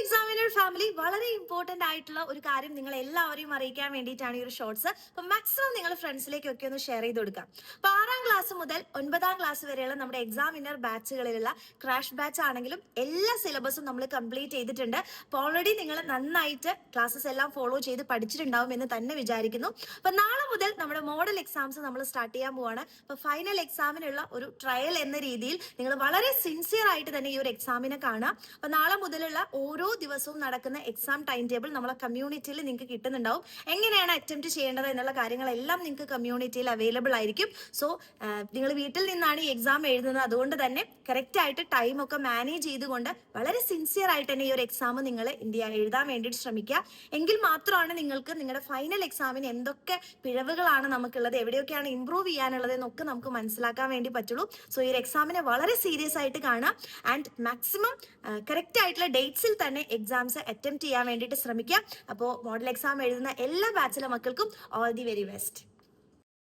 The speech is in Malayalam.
എക്സാമിനർ ഫാമിലി, വളരെ ഇമ്പോർട്ടന്റ് ആയിട്ടുള്ള ഒരു കാര്യം നിങ്ങൾ എല്ലാവരെയും അറിയിക്കാൻ വേണ്ടിയിട്ടാണ് ഈ ഒരു ഷോർട്സ്. അപ്പൊ മാക്സിമം നിങ്ങൾ ഫ്രണ്ട്സിലേക്കൊക്കെ ഒന്ന് ഷെയർ ചെയ്ത് കൊടുക്കാം. അപ്പൊ 6ാം ക്ലാസ് മുതൽ 9ാം ക്ലാസ് വരെയുള്ള നമ്മുടെ എക്സാമിനർ ബാച്ചുകളിലുള്ള ക്രാഷ് ബാച്ച് ആണെങ്കിലും എല്ലാ സിലബസും നമ്മൾ കംപ്ലീറ്റ് ചെയ്തിട്ടുണ്ട്. അപ്പൊ ഓൾറെഡി നിങ്ങൾ നന്നായിട്ട് ക്ലാസ്സസ് എല്ലാം ഫോളോ ചെയ്ത് പഠിച്ചിട്ടുണ്ടാവും എന്ന് തന്നെ വിചാരിക്കുന്നു. അപ്പൊ നാളെ മുതൽ നമ്മുടെ മോഡൽ എക്സാംസ് നമ്മൾ സ്റ്റാർട്ട് ചെയ്യാൻ പോവാണ്. അപ്പൊ ഫൈനൽ എക്സാമിനുള്ള ഒരു ട്രയൽ എന്ന രീതിയിൽ നിങ്ങൾ വളരെ സിൻസിയർ ആയിട്ട് തന്നെ ഈ ഒരു എക്സാമിനെ കാണാം. അപ്പൊ നാളെ മുതലുള്ള ഓരോ ദിവസവും നടക്കുന്ന എക്സാം ടൈം ടേബിൾ നമ്മളെ കമ്മ്യൂണിറ്റിയിൽ നിങ്ങൾക്ക് കിട്ടുന്നുണ്ടാവും. എങ്ങനെയാണ് അറ്റംപ്റ്റ് ചെയ്യേണ്ടത് എന്നുള്ള കാര്യങ്ങളെല്ലാം നിങ്ങൾക്ക് കമ്മ്യൂണിറ്റിയിൽ അവൈലബിൾ ആയിരിക്കും. സോ നിങ്ങൾ വീട്ടിൽ നിന്നാണ് ഈ എക്സാം എഴുതുന്നത്, അതുകൊണ്ട് തന്നെ കറക്റ്റ് ആയിട്ട് ടൈം ഒക്കെ മാനേജ് ചെയ്തുകൊണ്ട് വളരെ സിൻസിയർ ആയിട്ട് തന്നെ ഈ ഒരു എക്സാം നിങ്ങൾ എഴുതാൻ വേണ്ടിയിട്ട് ശ്രമിക്കുക. എങ്കിൽ മാത്രമാണ് നിങ്ങൾക്ക് നിങ്ങളുടെ ഫൈനൽ എക്സാമിന് എന്തൊക്കെ പിഴവുകളാണ് നമുക്കുള്ളത്, എവിടെയൊക്കെയാണ് ഇംപ്രൂവ് ചെയ്യാനുള്ളത് എന്നൊക്കെ നമുക്ക് മനസ്സിലാക്കാൻ വേണ്ടി പറ്റുള്ളൂ. സോ ഈ ഒരു എക്സാമിനെ വളരെ സീരിയസ് ആയിട്ട് കാണാം ആൻഡ് മാക്സിമം കറക്റ്റ് ആയിട്ടുള്ള ഡേറ്റ്സിൽ തന്നെ എക്സാംസ് അറ്റംപ്റ്റ് ചെയ്യാൻ വേണ്ടിയിട്ട് ശ്രമിക്കാം. അപ്പോൾ മോഡൽ എക്സാം എഴുതുന്ന എല്ലാ ബാച്ചിലെ മക്കൾക്കും ഓൾ ദി വെരി ബെസ്റ്റ്.